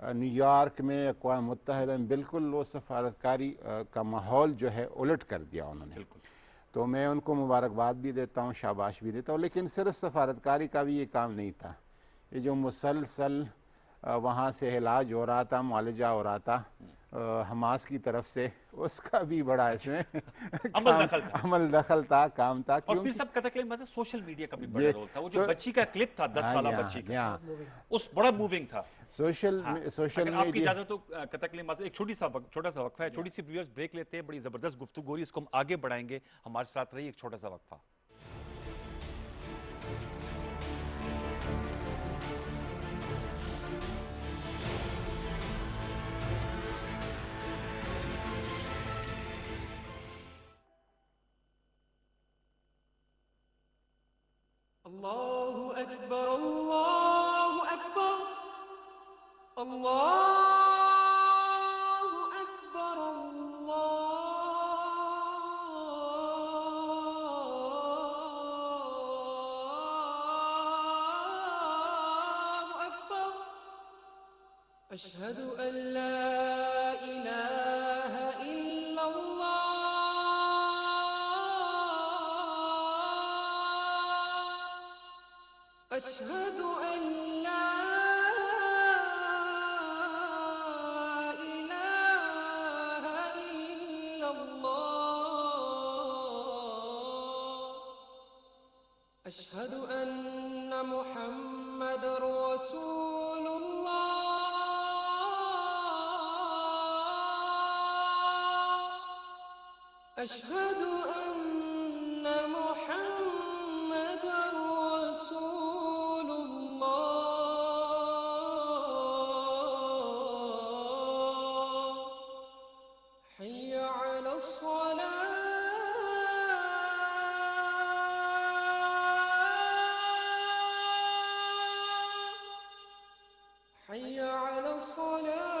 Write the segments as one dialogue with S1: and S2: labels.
S1: New York میں اقوام متحدہ میں بالکل وہ سفارتکاری کا ماحول جو ہے الٹ کر دیا انہوں نے.
S2: بالکل.
S1: تو میں ان کو مبارکباد بھی دیتا ہوں, شاباش بھی دیتا ہوں, لیکن صرف سفارتکاری کا بھی یہ کام نہیں تھا. یہ جو مسلسل وہاں سے علاج ہو رہا تھا, معالجہ ہو رہا تھا حماس کی طرف سے, اس کا بھی بڑا اس میں عمل دخل تھا, کام تھا.
S2: اور پھر سب قتل مطلب سوشل میڈیا کا بھی بڑا
S1: یہ
S2: رول تھا. وہ جو بچی کا کلپ تھا 10 سالہ بچی کا, اس بڑا موونگ تھا.
S1: سوشل
S2: اگر آپ کی اجازت تو قتل مذہب ایک چھوٹا سا وقفہ ہے, چھوٹی سی ویورز بریک لیتے ہیں. بڑی زبردست گفتگو ہو رہی ہے, اس کو ہم آگے بڑھائیں گے. ہمارے ساتھ رہی ایک چھوٹا سا وقفہ.
S3: الله أكبر الله أكبر الله أكبر الله أكبر أشهد أن لا إله إلا الله أشهد أن لا إله إلا الله أشهد أن محمد رسول الله أشهد أن محمد رسول الله حي على الصلاة حي على الصلاة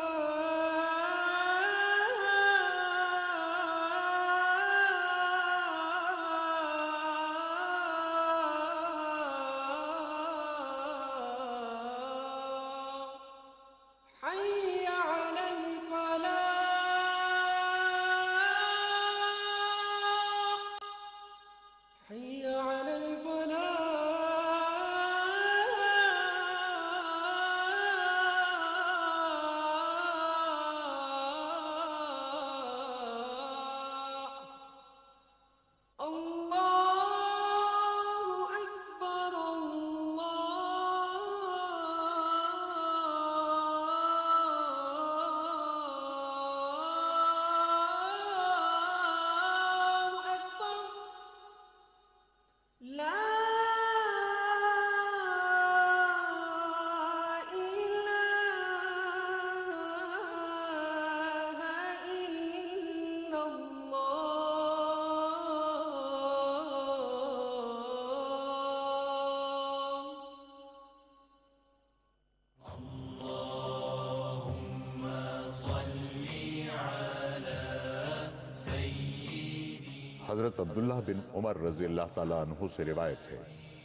S3: حي على الفلاح حي على الفلاح الله أكبر الله أكبر لا إله إلا الله
S4: حضرت عبداللہ بن عمر رضی اللہ تعالیٰ عنہ سے روایت ہے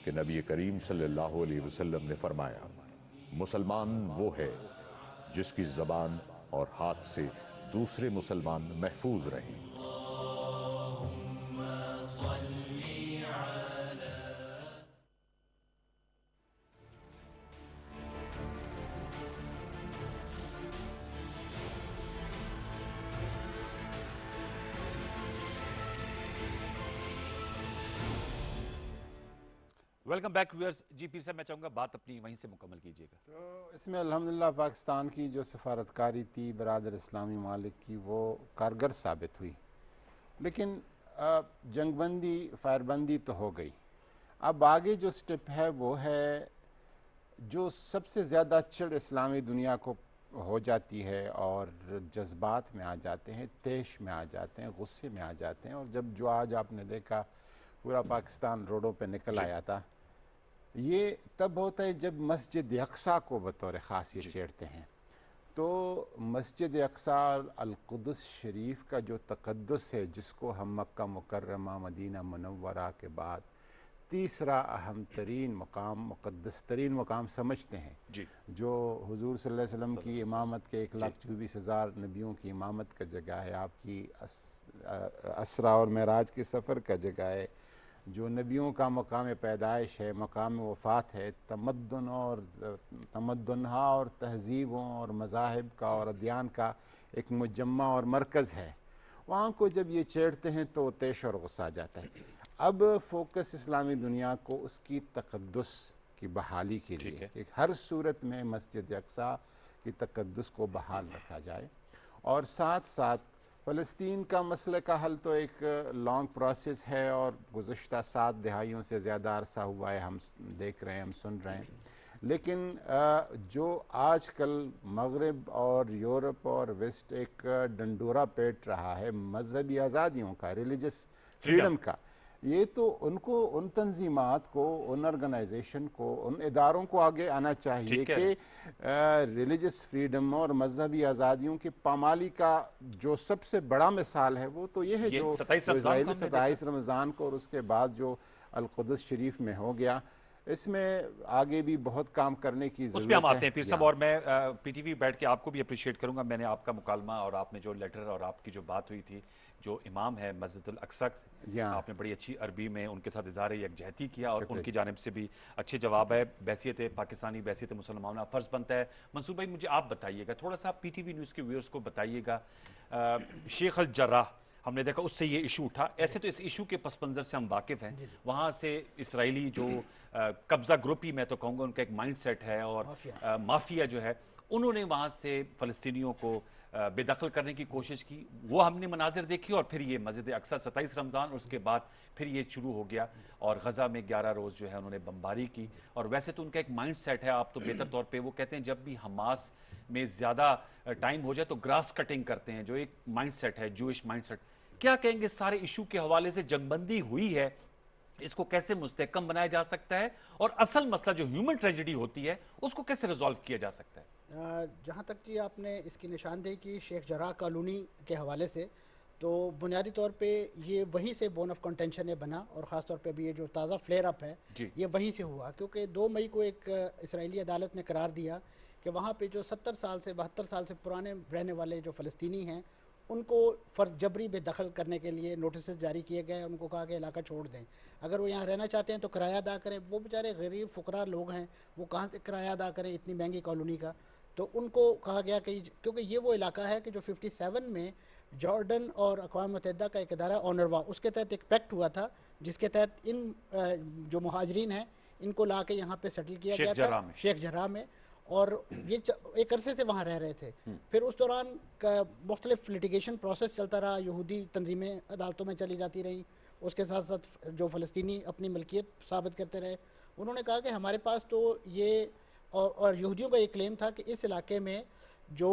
S4: کہ نبی کریم صلی اللہ علیہ وسلم نے فرمایا مسلمان وہ ہے جس کی زبان اور ہاتھ سے دوسرے مسلمان محفوظ رہیں.
S2: Welcome back viewers. جی پیر صاحب میں چاہوں گا بات اپنی وہیں سے مکمل کیجیے گا.
S1: تو اس میں الحمدللہ پاکستان کی جو سفارتکاری تھی برادر اسلامی ممالک کی وہ کارگر ثابت ہوئی, لیکن جنگ بندی فائر بندی تو ہو گئی. اب آگے جو سٹیپ ہے وہ ہے جو سب سے زیادہ چڑ اسلامی دنیا کو ہو جاتی ہے اور جذبات میں آ جاتے ہیں, تیش میں آ جاتے ہیں, غصے میں آ جاتے ہیں, اور جب جو آج آپ نے دیکھا پورا پاکستان روڈوں پہ نکل آیا تھا, یہ تب ہوتا ہے جب مسجد اقصیٰ کو بطور خاص یہ چھیڑتے ہیں. تو مسجد اقصیٰ القدس شریف کا جو تقدس ہے, جس کو ہم مکہ مکرمہ مدینہ منورہ کے بعد تیسرا اہم ترین مقام، مقدس ترین مقام سمجھتے ہیں،
S2: جی
S1: جو حضور صلی اللہ علیہ وسلم کی امامت کے 1,24,000 نبیوں کی امامت کا جگہ ہے، آپ کی اسرا اور معراج کے سفر کا جگہ ہے، جو نبیوں کا مقام پیدائش ہے، مقام وفات ہے، تمدنہا اور تہذیبوں اور مذاہب کا اور ادیان کا ایک مجمع اور مرکز ہے، وہاں کو جب یہ چھیڑتے ہیں تو طیش اور غصہ آ جاتا ہے۔ اب فوکس اسلامی دنیا کو اس کی تقدس کی بحالی کے لیے کہ ہر صورت میں مسجد اقصیٰ کی تقدس کو بحال رکھا جائے، اور ساتھ ساتھ فلسطین کا مسئلہ کا حل تو ایک لانگ پروسیس ہے اور گزشتہ 7 دہائیوں سے زیادہ عرصہ ہوا ہے، ہم دیکھ رہے ہیں، ہم سن رہے ہیں، لیکن جو آج کل مغرب اور یورپ اور ویسٹ ایک ڈنڈورا پیٹ رہا ہے مذہبی آزادیوں کا، ریلیجس فریڈم کا، یہ تو ان کو، ان تنظیمات کو، ان آرگنائزیشن کو، ان اداروں کو آگے آنا چاہیے کہ ریلیجس فریڈم اور مذہبی آزادیوں کی پامالی کا جو سب سے بڑا مثال ہے وہ تو یہ ہے جو اسرائیلی 27 رمضان کو اور اس کے بعد جو القدس شریف میں ہو گیا، اس میں آگے بھی بہت کام کرنے کی ضرورت ہے۔
S2: اس پہ ہم آتے ہیں پیر صاحب، اور میں پی ٹی وی بیٹھ کے آپ کو بھی اپریشیٹ کروں گا، میں نے آپ کا مکالمہ اور آپ نے جو لیٹر اور آپ کی جو بات ہوئی تھی، جو امام ہے مسجد الاقصیٰ، آپ نے بڑی اچھی عربی میں ان کے ساتھ اظہار یکجہتی کیا، اور ان کی جانب سے بھی اچھے جواب ہے۔ بحیثیت پاکستانی، بحیثیت مسلمانوں فرض بنتا ہے۔ منصور بھائی مجھے آپ بتائیے گا تھوڑا سا، پی ٹی وی نیوز کے ویورز کو بتائیے گا، شیخ الجراح ہم نے دیکھا اس سے یہ ایشو اٹھا، ایسے تو اس ایشو کے پس منظر سے ہم واقف ہیں، وہاں سے اسرائیلی جو قبضہ گروپی، میں تو کہوں گا ان کا ایک مائنڈ سیٹ ہے اور مافیا جو ہے، انہوں نے وہاں سے فلسطینیوں کو بے دخل کرنے کی کوشش کی، وہ ہم نے مناظر دیکھی، اور پھر یہ مسجد اقصیٰ 27 رمضان، اور اس کے بعد پھر یہ شروع ہو گیا، اور غزہ میں 11 روز جو ہے انہوں نے بمباری کی، اور ویسے تو ان کا ایک مائنڈ سیٹ ہے، آپ تو بہتر طور پہ، وہ کہتے ہیں جب بھی حماس میں زیادہ ٹائم ہو جائے تو گراس کٹنگ کرتے ہیں، جو ایک مائنڈ سیٹ ہے، جوئش مائنڈ سیٹ۔ کیا کہیں گے سارے ایشو کے حوالے سے جنگ بندی ہوئی ہے، اس کو کیسے مستحکم بنایا جا سکتا ہے، اور اصل مسئلہ جو ہیومن ٹریجڈی ہوتی ہے اس کو کیسے ریزالو کیا جا سکتا ہے؟
S5: جہاں تک کہ آپ نے اس کی نشاندہی کی شیخ جراح کالونی کے حوالے سے، تو بنیادی طور پہ یہ وہیں سے بون آف کنٹینشن یہ بنا، اور خاص طور پہ ابھی یہ جو تازہ فلیئر اپ ہے یہ وہیں سے ہوا، کیونکہ 2 مئی کو ایک اسرائیلی عدالت نے قرار دیا کہ وہاں پہ جو 70 سال سے 72 سال سے پرانے رہنے والے جو فلسطینی ہیں ان کو جبری بے دخل کرنے کے لیے نوٹسز جاری کیے گئے، ان کو کہا کہ علاقہ چھوڑ دیں، اگر وہ یہاں رہنا چاہتے ہیں تو کرایہ ادا کریں۔ وہ بیچارے غریب فقراء لوگ ہیں، وہ کہاں سے کرایہ ادا کریں اتنی مہنگی کالونی کا؟ تو ان کو کہا گیا کہ کیونکہ یہ وہ علاقہ ہے کہ جو 57 میں جارڈن اور اقوام متحدہ کا ایک ادارہ اونروا، اس کے تحت ایک پیکٹ ہوا تھا جس کے تحت ان جو مہاجرین ہیں ان کو لا کے یہاں پہ سیٹل کیا گیا تھا شیخ جراح میں، اور یہ ایک عرصے سے وہاں رہ رہے تھے۔ پھر اس دوران مختلف لیٹیگیشن پروسیس چلتا رہا، یہودی تنظیمیں عدالتوں میں چلی جاتی رہیں، اس کے ساتھ ساتھ جو فلسطینی اپنی ملکیت ثابت کرتے رہے۔ انہوں نے کہا کہ ہمارے پاس تو یہ اور یہودیوں کا یہ کلیم تھا کہ اس علاقے میں جو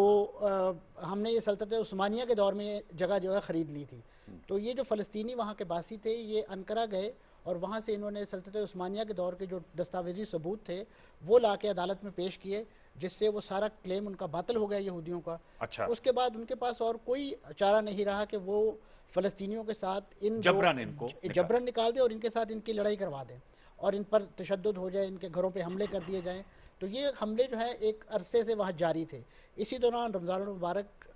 S5: ہم نے یہ سلطنت عثمانیہ کے دور میں جگہ جو ہے خرید لی تھی، تو یہ جو فلسطینی وہاں کے باسی تھے یہ انقرہ گئے، اور وہاں سے انہوں نے سلطنت عثمانیہ کے دور کے جو دستاویزی ثبوت تھے وہ لا کے عدالت میں پیش کیے، جس سے وہ سارا کلیم ان کا باطل ہو گیا یہودیوں کا۔ اس کے بعد ان کے پاس اور کوئی چارہ نہیں رہا کہ وہ فلسطینیوں کے ساتھ جبرن نکال دیں اور ان کے ساتھ ان کی لڑائی کروا دیں اور ان پر تشدد ہو جائے، ان کے گھروں پہ حملے کر دیے جائیں۔ تو یہ حملے جو ہیں ایک عرصے سے وہاں جاری تھے۔ اسی دوران رمضان المبارک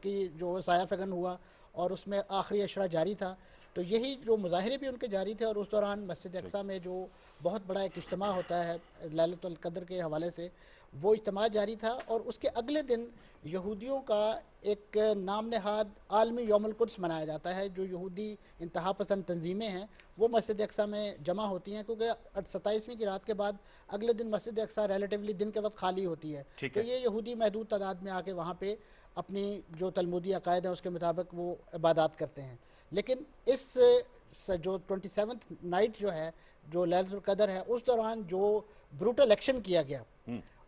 S5: کی جو سایہ فگن ہوا اور اس میں آخری اشرہ جاری تھا، تو یہی جو مظاہرے بھی ان کے جاری تھے، اور اس دوران مسجد اقصیٰ میں جو بہت بڑا ایک اجتماع ہوتا ہے لیلۃ القدر کے حوالے سے، وہ اجتماع جاری تھا، اور اس کے اگلے دن یہودیوں کا ایک نام نہاد عالمی یوم القدس منایا جاتا ہے۔ جو یہودی انتہا پسند تنظیمیں ہیں وہ مسجد اقصیٰ میں جمع ہوتی ہیں، کیونکہ 27ویں کی رات کے بعد اگلے دن مسجد اقصیٰ ریلیٹیولی دن کے وقت خالی ہوتی ہے، تو یہ یہودی محدود تعداد میں آ کے وہاں پہ اپنی جو تلمودی عقائد ہیں اس کے مطابق وہ عبادات کرتے ہیں۔ لیکن اس جو 27th نائٹ جو ہے، جو لیلۃ القدر ہے، اس دوران جو بروٹل ایکشن کیا گیا،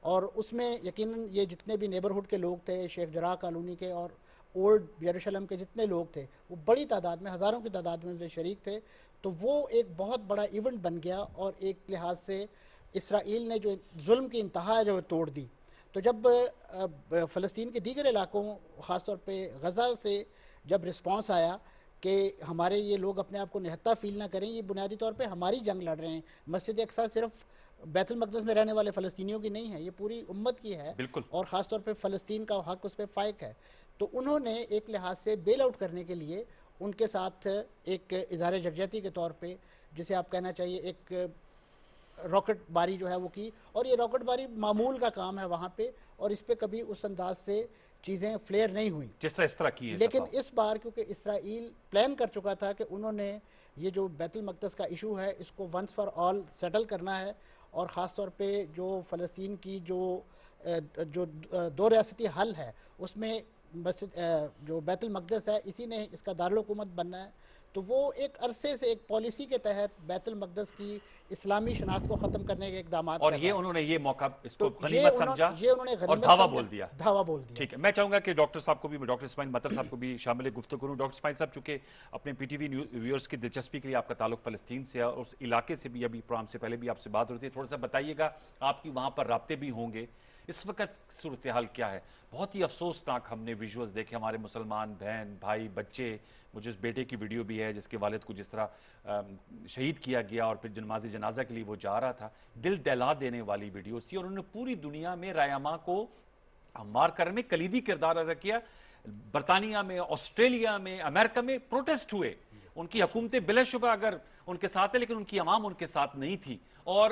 S5: اور اس میں یقیناً یہ جتنے بھی نیبرہڈ کے لوگ تھے، شیخ جراح کالونی کے اور اولڈ یروشلم کے جتنے لوگ تھے، وہ بڑی تعداد میں، ہزاروں کی تعداد میں شریک تھے، تو وہ ایک بہت بڑا ایونٹ بن گیا، اور ایک لحاظ سے اسرائیل نے جو ظلم کی انتہا ہے جو توڑ دی۔ تو جب فلسطین کے دیگر علاقوں، خاص طور پہ غزہ سے جب رسپانس آیا کہ ہمارے یہ لوگ اپنے آپ کو نہتا فیل نہ کریں. یہ بنیادی طور پہ ہماری جنگ لڑ رہے ہیں. مسجد اقصیٰ صرف بیت المقدس میں رہنے والے فلسطینیوں کی نہیں ہے, یہ پوری امت کی ہے,
S2: بالکل.
S5: اور خاص طور پہ فلسطین کا حق اس پہ فائق ہے. تو انہوں نے ایک لحاظ سے بیل آؤٹ کرنے کے لیے ان کے ساتھ ایک اظہار یکجہتی کے طور پہ, جسے آپ کہنا چاہیے ایک راکٹ باری جو ہے وہ کی. اور یہ راکٹ باری معمول کا کام ہے وہاں پہ, اور اس پہ کبھی اس انداز سے چیزیں فلیئر نہیں ہوئیں
S2: جس طرح اس طرح کی ہے.
S5: لیکن اس بار کیونکہ اسرائیل پلان کر چکا تھا کہ انہوں نے یہ جو بیت المقدس کا ایشو ہے اس کو ونس فار آل سیٹل کرنا ہے, اور خاص طور پہ جو فلسطین کی جو دو ریاستی حل ہے اس میں جو بیت المقدس ہے اسی نے اس کا دارالحکومت بننا ہے. تو وہ ایک عرصے سے ایک پالیسی کے تحت بیت المقدس کی اسلامی شناخت کو ختم کرنے کے اقدامات
S2: اور
S5: کر رہا
S2: یہ
S5: ہے.
S2: انہوں نے یہ موقع اس کو
S5: تو
S2: غنیمت سمجھا
S5: یہ انہوں نے
S2: اور
S5: غنیمت
S2: دھاوا
S5: سمجھا,
S2: بول دیا.
S5: دھاوا بول دیا.
S2: ٹھیک ہے, میں چاہوں گا کہ ڈاکٹر صاحب کو بھی, ڈاکٹر اسماعیل مطر صاحب کو بھی شامل گفتگو کروں. ڈاکٹر اسماعیل صاحب, چونکہ اپنے پی ٹی وی ویورز کی دلچسپی کے لیے آپ کا تعلق فلسطین سے ہے اور اس علاقے سے بھی, ابھی پروگرام سے پہلے بھی آپ سے بات ہوتی ہے, تھوڑا سا بتائیے گا آپ کی وہاں پر رابطے بھی ہوں گے, اس وقت صورتحال کیا ہے؟ بہت ہی افسوسناک ہم نے ویژولز دیکھے, ہمارے مسلمان بہن بھائی بچے, مجھے اس بیٹے کی ویڈیو بھی ہے جس کے والد کو جس طرح شہید کیا گیا اور پھر نماز جنازہ کے لیے وہ جا رہا تھا, دل دہلا دینے والی ویڈیوز تھی, اور انہوں نے پوری دنیا میں رائما کو مار کرنے میں کلیدی کردار ادا کیا. برطانیہ میں, آسٹریلیا میں, امریکہ میں پروٹیسٹ ہوئے, ان کی حکومتیں بلا شبہ اگر ان کے ساتھ ہے لیکن ان کی عوام ان کے ساتھ نہیں تھی. اور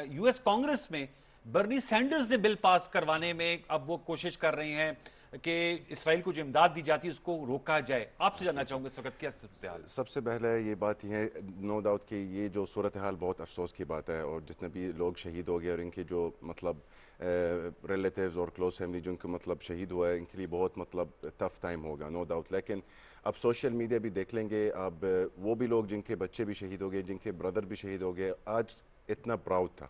S2: یو ایس کانگریس میں برنی سینڈرز نے بل پاس کروانے میں اب وہ کوشش کر رہے ہیں کہ اسرائیل کو جو امداد دی جاتی ہے اس کو روکا جائے. آپ سے جاننا چاہوں گے اس وقت کیا صورتحال؟
S6: سب سے پہلے یہ بات یہ ہے, نو ڈاؤٹ کہ یہ جو صورتحال بہت افسوس کی بات ہے, اور جتنے بھی لوگ شہید ہو گئے اور ان کے جو مطلب ریلیٹیوز اور کلوز فیملی جن کو مطلب شہید ہوا ہے, ان کے لیے بہت مطلب ٹف ٹائم ہوگا, نو ڈاؤٹ. لیکن اب سوشل میڈیا بھی دیکھ لیں گے, اب وہ بھی لوگ جن کے بچے بھی شہید ہو گئے, جن کے بردر بھی شہید ہو گئے, آج اتنا پراؤڈ تھا,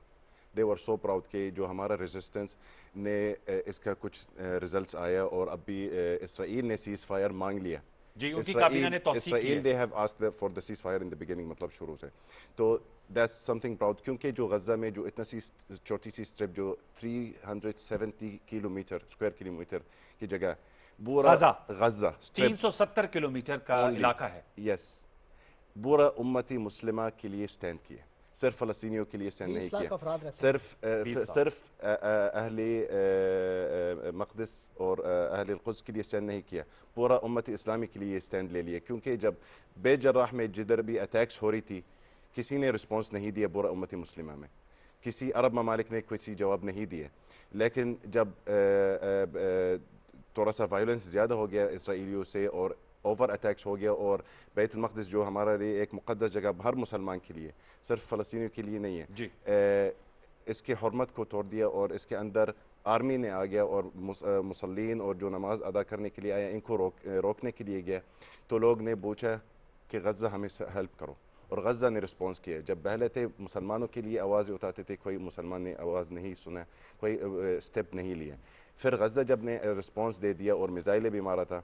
S6: دے ور سو پراؤڈ کہ جو ہمارا ریزسٹنس نے اس کا کچھ ریزلٹس آیا, اور اب بھی اسرائیل نے سیز فائر مانگ لیا.
S2: جی, ان کی کابینہ نے توثیق کی ہے.
S6: اسرائیل they have asked for the ceasefire in the beginning, مطلب شروع سے. تو that's something proud, کیونکہ جو غزہ میں جو اتنا سی چھوٹی سی اسٹرپ جو 370 کلومیٹر اسکوائر کلومیٹر کی جگہ, پورا غزہ
S2: 370 کلومیٹر کا علاقہ ہے.
S6: یس, پورا امتی مسلمہ کے لیے سٹینڈ کیے, صرف فلسطینیوں کے لیے سٹینڈ نہیں کیا, صرف اہل مقدس اور اہل القدس کے لیے سٹینڈ نہیں کیا, پورا امت اسلامی کے لیے سٹینڈ لے لیا. کیونکہ جب بیت جراح میں جدھر بھی اٹیکس ہو رہی تھی کسی نے رسپانس نہیں دیا, پورا امت مسلمہ میں کسی عرب ممالک نے کسی جواب نہیں دیا. لیکن جب تھوڑا سا وائلنس زیادہ ہو گیا اسرائیلیوں سے اور اوور اٹیکس ہو گیا, اور بیت المقدس جو ہمارے لیے ایک مقدس جگہ ہر مسلمان کے لیے, صرف فلسطینیوں کے لیے نہیں ہے, اس کے حرمت کو توڑ دیا, اور اس کے اندر آرمی نے آ گیا اور مسلین اور جو نماز ادا کرنے کے لیے آیا ان کو روکنے کے لیے گیا. تو لوگ نے پوچھا کہ غزہ ہمیں ہیلپ کرو, اور غزہ نے رسپانس کیا. جب پہلے تھے مسلمانوں کے لیے آوازیں اٹھاتے تھے, کوئی مسلمان نے آواز نہیں سنا, کوئی سٹیپ نہیں لیا. پھر غزہ جب نے رسپانس دے دیا اور میزائلیں بھی مارا تھا,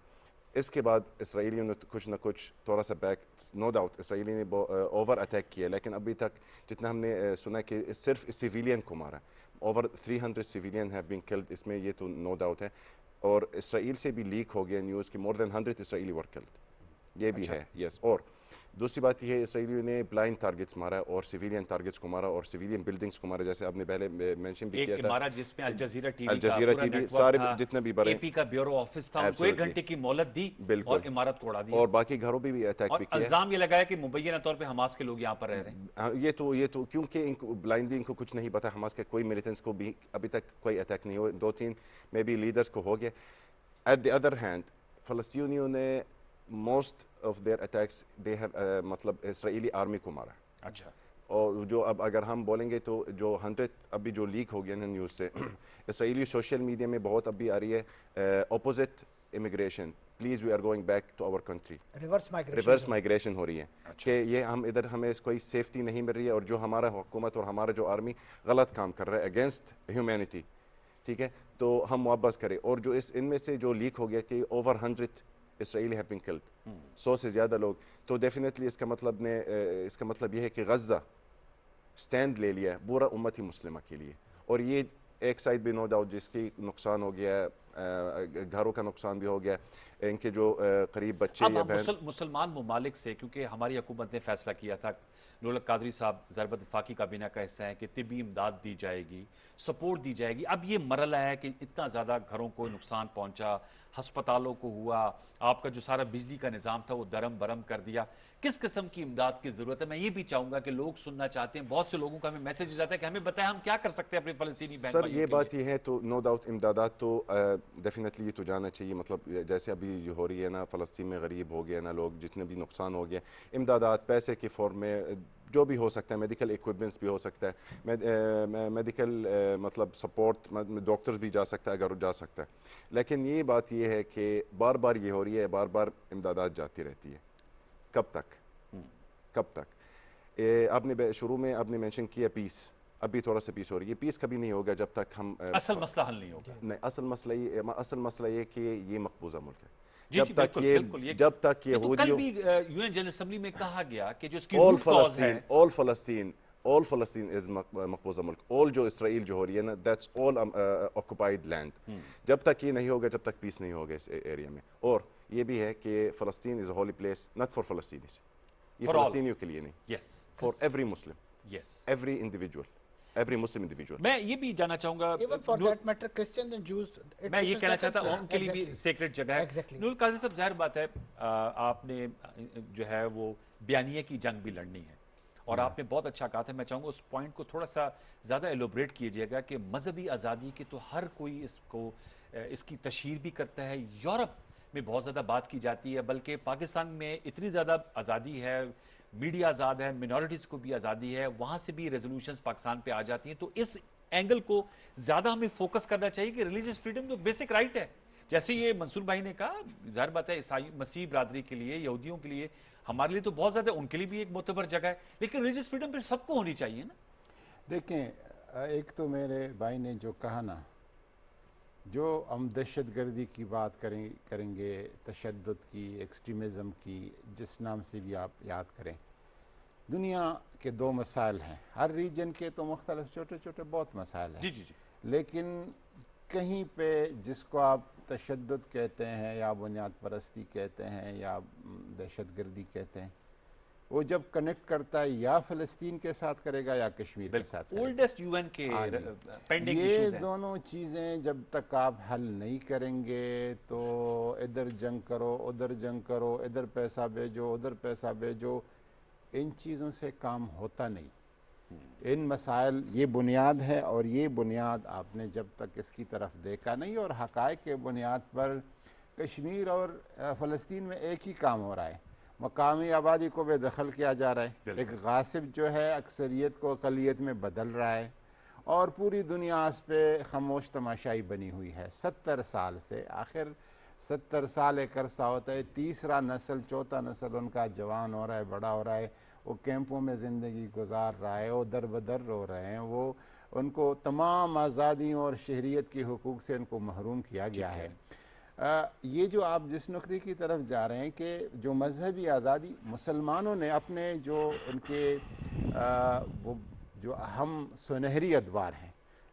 S6: اس کے بعد اسرائیلیوں نے کچھ نہ کچھ تھوڑا سا بیک, نو ڈاؤٹ اسرائیلی نے اوور اٹیک کیا, لیکن ابھی تک جتنا ہم نے سنا کہ صرف سیویلین کو مارا, over 300 civilian have been killed, اس میں یہ تو نو ڈاؤٹ ہے. اور اسرائیل سے بھی لیک ہو گیا نیوز کہ مور دین 100 اسرائیلی ور کلڈ, یہ بھی ہے. یس, اور دوسری بات یہ ہے اسرائیلیوں نے بلائنڈ ٹارگٹس مارا اور سیویلین ٹارگٹس کو مارا اور سیویلین بلڈنگز کو مارا, جیسے آپ نے پہلے مینشن بھی کیا تھا.
S2: ایک مارا جس میں الجزیرہ ٹی
S6: وی سارے جتنے بھی بڑے
S2: اے پی کا بیورو آفس تھا, ان کو 1 گھنٹے کی مہلت دی اور عمارت کو اڑا دی,
S6: اور باقی گھروں پہ بھی اٹیک بھی کیا.
S2: الزام یہ لگایا کہ مبینہ طور پہ حماس کے لوگ یہاں پر رہ رہے ہیں.
S6: یہ تو کیونکہ ان کو بلائنڈلی ان کو کچھ نہیں پتا, حماس کے کوئی ملیٹنٹس کو بھی ابھی تک کوئی اٹیک نہیں ہوا, 2-3 میں بھی لیڈرز کو ہو گیا. ایٹ دی ادر ہینڈ فلسطینیوں نے most of their attacks they have مطلب اسرائیلی آرمی کو مارا.
S2: اچھا,
S6: اور جو اب اگر ہم بولیں گے تو جو 100 ابھی جو لیک ہو گیا نا نیوز سے, اسرائیلی سوشل میڈیا میں بہت ابھی آ رہی ہے opposite immigration, please we are going back to our country, reverse migration ہو رہی ہے کہ یہ ہم ادھر ہمیں کوئی سیفٹی نہیں مل رہی ہے, اور جو ہمارا حکومت اور ہمارا جو آرمی غلط کام کر رہا ہے اگینسٹ ہیومینٹی, ٹھیک ہے, تو ہم واپس کریں. اور جو ان میں سے جو لیک ہو گیا کہ over 100 Israeli have been killed, 100 سے زیادہ لوگ, تو ڈیفینیٹلی اس کا مطلب یہ ہے کہ غزہ سٹینڈ لے لیا ہے پورا امتی مسلمہ کے لیے. اور یہ ایک سائڈ بھی نو ڈاؤٹ جس کی نقصان ہو گیا ہے, گھروں کا نقصان بھی ہو گیا، ان کے جو قریب بچے
S2: اب
S6: یا
S2: ہم
S6: بہن
S2: مسلمان ممالک سے، کیونکہ ہماری حکومت نے فیصلہ کیا تھا، لولک قادری صاحب ضربت وفاقی کابینہ کا حصہ ہیں، کہ طبی امداد دی جائے گی، سپورٹ دی جائے گی. اب یہ مرحلہ ہے کہ اتنا زیادہ گھروں کو نقصان پہنچا، ہسپتالوں کو ہوا، آپ کا جو سارا بجلی کا نظام تھا وہ درم برم کر دیا. کس قسم کی امداد کی ضرورت ہے؟ میں یہ بھی چاہوں گا کہ لوگ سننا چاہتے ہیں، بہت سے لوگوں کا ہمیں میسیجز آتا ہے کہ ہمیں بتائیں ہم کیا کر سکتے ہیں اپنے فلسطینی بہن
S6: سر
S2: بھائیوں
S6: یہ
S2: کے
S6: بات
S2: لیے.
S6: یہ ہے تو نو ڈاؤٹ امدادات تو ڈیفینیٹلی یہ تو جانا چاہیے. مطلب جیسے ابھی یہ ہو رہی ہے نا، فلسطین میں غریب ہو گئے نا لوگ، جتنے بھی نقصان ہو گیا، امدادات پیسے کی فارم میں جو بھی ہو سکتا ہے، میڈیکل ایکوپمنٹس بھی ہو سکتا ہے، میڈیکل مطلب سپورٹ، ڈاکٹرز بھی جا سکتا ہے اگر جا سکتا ہے. لیکن یہ بات یہ ہے کہ بار بار یہ ہو رہی ہے، بار بار امدادات جاتی رہتی ہے. کب تک؟ کب تک؟ آپ نے شروع میں آپ نے مینشن کیا پیس، ابھی تھوڑا سا پیس ہو رہی ہے. پیس کبھی نہیں ہوگا جب تک ہم
S2: اصل مسئلہ حل نہیں ہوگا.
S6: نہیں، اصل مسئلہ یہ کہ یہ مقبوضہ ملک ہے.
S2: جی جی بالکل بالکل.
S6: جب تک
S2: یہ تو کل
S6: یہودیوں
S2: بھی یو این جنرل اسمبلی میں کہا گیا کہ جو اس کی روٹ کاز ہے،
S6: all فلسطین از مقبوضہ ملک. all جو اسرائیل جو ہو رہی ہے نا، that's all occupied land. جب تک یہ نہیں ہوگا، جب تک پیس نہیں ہوگا اس ایریا میں. اور یہ بھی ہے کہ فلسطین از a holy place not for Palestinians. یہ فلسطینیوں کے لیے نہیں،
S2: یس
S6: for every Muslim,
S2: yes.
S6: every individual, every Muslim individual.
S2: میں یہ بھی جاننا چاہوں گا،
S5: Even for that matter, Christians and Jews,
S2: میں یہ کہنا چاہتا ہوں ان کے لیے بھی سیکرٹ جگہ ہے.
S5: Exactly.
S2: نور قاضی صاحب، ظاہر بات ہے آپ نے جو ہے وہ بیانیے کی جنگ بھی لڑنی ہے، اور آپ نے بہت اچھا کہا تھا. میں چاہوں گا اس پوائنٹ کو تھوڑا سا زیادہ ایلوبریٹ کیجئے گا کہ مذہبی آزادی کی تو ہر کوئی اس کی تشہیر بھی کرتا ہے. یورپ میں بہت زیادہ بات کی جاتی ہے، بلکہ پاکستان میں اتنی زیادہ آزادی ہے، میڈیا آزاد ہے، منورٹیز کو بھی آزادی ہے، وہاں سے بھی ریزولوشنز پاکستان پہ آ جاتی ہیں. تو اس اینگل کو زیادہ ہمیں فوکس کرنا چاہیے کہ ریلیجس فریڈم جو بیسک رائٹ ہے، جیسے یہ منصور بھائی نے کہا، ظاہر بات ہے عیسائی مسیح برادری کے لیے، یہودیوں کے لیے، ہمارے لیے تو بہت زیادہ، ان کے لیے بھی ایک معتبر جگہ ہے، لیکن ریلیجس فریڈم پھر سب کو ہونی چاہیے نا.
S1: دیکھیں، ایک تو میرے بھائی نے جو کہا نا، جو ہم دہشت گردی کی بات کریں گے، تشدد کی، ایکسٹریمزم کی، جس نام سے بھی آپ یاد کریں، دنیا کے دو مسائل ہیں. ہر ریجن کے تو مختلف چھوٹے چھوٹے بہت مسائل ہیں.
S2: جی جی جی.
S1: لیکن کہیں پہ جس کو آپ تشدد کہتے ہیں یا بنیاد پرستی کہتے ہیں یا دہشت گردی کہتے ہیں، وہ جب کنیکٹ کرتا ہے یا فلسطین کے ساتھ کرے گا یا کشمیر کے ساتھ کرے گا.
S2: اولڈسٹ یو این کے پینڈنگ ایشوز
S1: یہ
S2: ہیں.
S1: دونوں چیزیں جب تک آپ حل نہیں کریں گے تو ادھر جنگ کرو، ادھر جنگ کرو، ادھر پیسہ بھیجو، ادھر پیسہ بھیجو، ان چیزوں سے کام ہوتا نہیں. ان مسائل، یہ بنیاد ہے، اور یہ بنیاد آپ نے جب تک اس کی طرف دیکھا نہیں، اور حقائق کے بنیاد پر کشمیر اور فلسطین میں ایک ہی کام ہو رہا ہے، مقامی آبادی کو بے دخل کیا جا رہا ہے. ایک غاصب جو ہے اکثریت کو اقلیت میں بدل رہا ہے، اور پوری دنیا اس پہ خاموش تماشائی بنی ہوئی ہے 70 سال سے. آخر 70 سال ایک عرصہ ہوتا ہے، تیسرا نسل، چوتھا نسل ان کا جوان ہو رہا ہے، بڑا ہو رہا ہے، وہ کیمپوں میں زندگی گزار رہا ہے، وہ در بدر رو رہے ہیں، وہ ان کو تمام آزادیوں اور شہریت کے حقوق سے ان کو محروم کیا گیا ہے. یہ جو آپ جس نقطے کی طرف جا رہے ہیں کہ جو مذہبی آزادی مسلمانوں نے اپنے جو ان کے وہ جو اہم سنہری ادوار ہیں،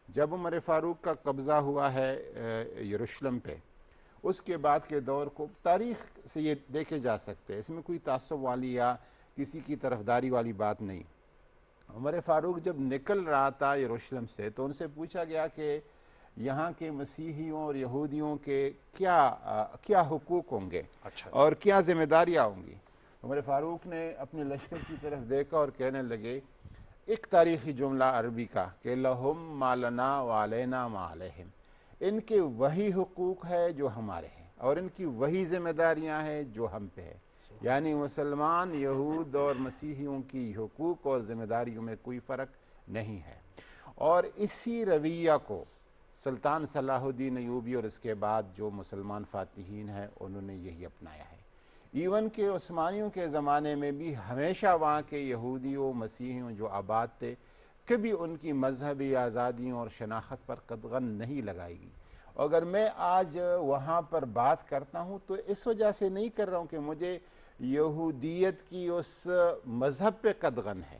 S1: جب عمر فاروق کا قبضہ ہوا ہے یروشلم پہ، اس کے بعد کے دور کو تاریخ سے یہ دیکھے جا سکتے ہیں، اس میں کوئی تعصب والی یا کسی کی طرفداری والی بات نہیں. عمر فاروق جب نکل رہا تھا یروشلم سے تو ان سے پوچھا گیا کہ یہاں کے مسیحیوں اور یہودیوں کے کیا حقوق ہوں گے اور کیا ذمہ داریاں ہوں گی. عمر فاروق نے اپنے لشکر کی طرف دیکھا اور کہنے لگے ایک تاریخی جملہ عربی کا کہ لہم ما لنا وعلینا ما علیہم، ان کے وہی حقوق ہے جو ہمارے ہیں، اور ان کی وہی ذمہ داریاں ہیں جو ہم پہ ہے. یعنی مسلمان، یہود اور مسیحیوں کی حقوق اور ذمہ داریوں میں کوئی فرق نہیں ہے. اور اسی رویہ کو سلطان صلاح الدین ایوبی اور اس کے بعد جو مسلمان فاتحین ہیں انہوں نے یہی اپنایا ہے. ایون کہ عثمانیوں کے زمانے میں بھی ہمیشہ وہاں کے یہودیوں مسیحیوں جو آباد تھے، کبھی ان کی مذہبی آزادیوں اور شناخت پر قدغن نہیں لگائی گئی. اگر میں آج وہاں پر بات کرتا ہوں تو اس وجہ سے نہیں کر رہا ہوں کہ مجھے یہودیت کی اس مذہب پہ قدغن ہے،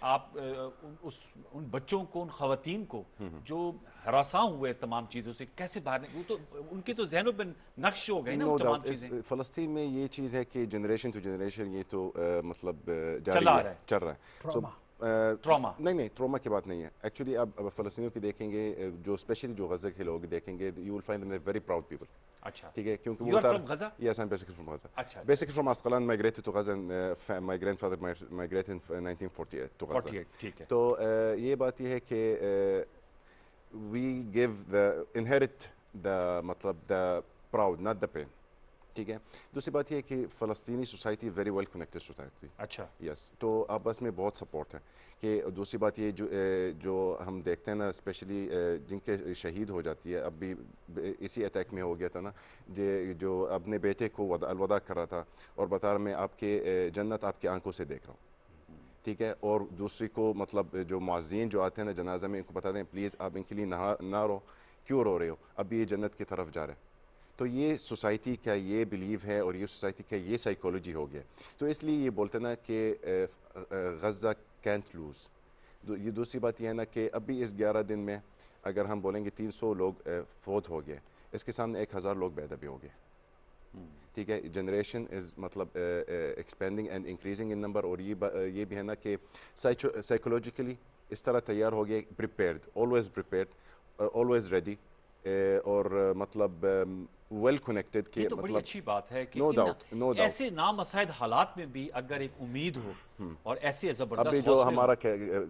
S2: آپ ان بچوں کو، ان خواتین کو جو ہراساں ہوئے اس تمام چیزوں سے کیسے باہر وہ تو ان کی تو ذہنوں پہ نقش ہو گئے نا وہ تمام چیزیں.
S6: فلسطین میں یہ چیز ہے کہ جنریشن ٹو جنریشن یہ تو مطلب جاری
S2: چلا
S6: ہے،
S2: رہا ہے.
S6: چل رہا ہے.
S2: ٹراما
S6: نہیں ٹراما کی بات نہیں ہے ایکچولی. اب فلسطینیوں کی دیکھیں گے جو اسپیشلی جو غزہ کے لوگ دیکھیں گے you will find them very proud people.
S2: اچھا
S6: ٹھیک ہے کیونکہ
S2: You
S6: وہ
S2: are from Gaza?
S6: Yes, I'm basically from Gaza.
S2: اچھا
S6: Basically from Asqalan, migrated to Gaza and my grandfather migrated in 1948 to Gaza.
S2: 48 ٹھیک ہے.
S6: تو یہ بات یہ ہے کہ we give the inherit the مطلب the proud not the pain. ٹھیک ہے. دوسری بات یہ ہے کہ فلسطینی society very well connected society.
S2: اچھا
S6: یس تو آپس میں بہت سپورٹ ہے. کہ دوسری بات یہ جو ہم دیکھتے ہیں نا اسپیشلی جن کے شہید ہو جاتی ہے. اب بھی اسی اٹیک میں ہو گیا تھا نا جو اپنے بیٹے کو الوداع کر رہا تھا اور بتا رہا میں آپ کے جنت آپ کی آنکھوں سے دیکھ رہا ہوں. ٹھیک ہے. اور دوسری کو مطلب جو معزین جو آتے ہیں نا جنازہ میں ان کو بتا دیں پلیز آپ ان کے لیے نہ رو. کیوں رو رہے ہو؟ اب یہ جنت کی طرف جا رہے ہیں. تو یہ سوسائٹی کا یہ بلیو ہے اور یہ سوسائٹی کا یہ سائیکولوجی ہو گیا. تو اس لیے یہ بولتے نا کہ غزہ کینٹ لوز. یہ دوسری بات یہ ہے نا کہ ابھی اس 11 دن میں اگر ہم بولیں گے 300 لوگ فوت ہو گئے اس کے سامنے 1000 لوگ پیدا بھی ہو گئے. ٹھیک ہے. جنریشن از مطلب expanding and increasing in number. اور یہ بھی ہے نا کہ سائیکولوجیکلی اس طرح تیار ہو گئے پریپیئرڈ آلویز ریڈی اور مطلب ویل کنیکٹڈ. کہ
S2: یہ تو بڑی
S6: مطلب
S2: اچھی بات ہے کہ
S6: no doubt.
S2: ایسے نامساعد حالات میں بھی اگر ایک امید ہو اور ایسے زبردست
S6: ابھی جو ہمارا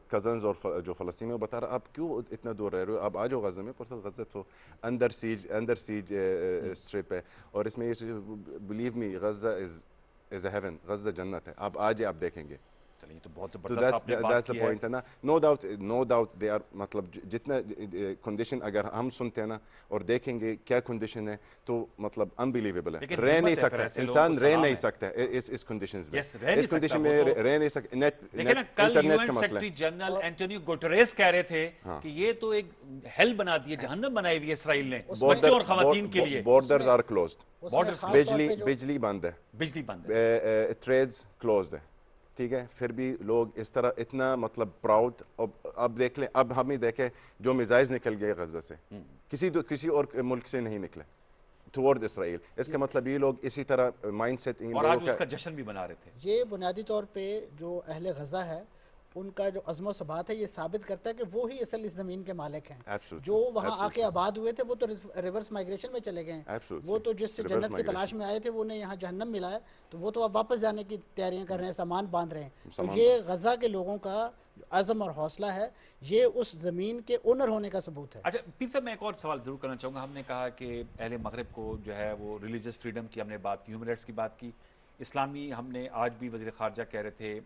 S6: کزنز اور جو فلسطین میں بتا رہا آپ کیوں اتنا دور رہ رہے ہو؟ اب آ جاؤ غزہ میں. پر غزہ تو اندر سیج اسٹرپ ہے. اور اس میں یہ بلیو می غزہ از اے ہیون. غزہ جنت ہے. آپ آ جائے آپ دیکھیں گے.
S2: چلیے تو بہت زبردست آپ نے بات کی ہے.
S6: نا نو ڈاؤٹ دے آر مطلب جتنا کنڈیشن اگر ہم سنتے ہیں نا اور دیکھیں گے کیا کنڈیشن ہے تو مطلب انبیلیویبل ہے. رہ نہیں سکتا انسان, رہ نہیں سکتا اس کنڈیشنز میں. اس کنڈیشن میں رہ نہیں سکتا.
S2: لیکن کل UN secretary general Antonio Guterres کہہ رہے تھے کہ یہ تو ایک ہیل بنا دی ہے, جہنم بنائی ہوئی ہے اسرائیل نے بچوں اور خواتین کے لیے.
S6: Borders are closed.
S2: بارڈرز
S6: بجلی بند ہے.
S2: بجلی بند ہے.
S6: ٹریڈز کلوزڈ ہے. ٹھیک ہے. پھر بھی لوگ اس طرح اتنا مطلب پراؤڈ. اب دیکھ لیں, اب ہم ہی دیکھیں جو میزائلز نکل گئے غزہ سے کسی اور ملک سے نہیں نکلے ٹورڈ اسرائیل. اس کا مطلب یہ لوگ اسی طرح مائنڈ سیٹ
S2: اور آج اس کا جشن بھی بنا رہے تھے.
S5: یہ بنیادی طور پہ جو اہل غزہ ہے ان کا جو عزم و ثبات ہے یہ ثابت کرتا ہے کہ وہ ہی اصل اس زمین کے مالک ہیں. جو وہاں آ کے آباد ہوئے تھے وہ تو ریورس مائگریشن میں چلے گئے ہیں. وہ تو جس سے جنت کی تلاش میں آئے تھے وہ نے یہاں جہنم ملا ہے تو وہ تو اب واپس جانے کی تیاریاں کر رہے ہیں, سامان باندھ رہے ہیں. تو یہ غزہ کے لوگوں کا عزم اور حوصلہ ہے, یہ اس زمین کے اونر ہونے کا ثبوت ہے.
S2: اچھا پیر صاحب میں ایک اور سوال ضرور کرنا چاہوں گا. ہم نے کہا کہ اہل مغرب کو جو ہے وہ ریلیجس فریڈم کی ہم نے بات کی, ہیومن رائٹس کی بات کی. اسلامی ہم نے آج بھی وزیر خارجہ کہہ رہے تھے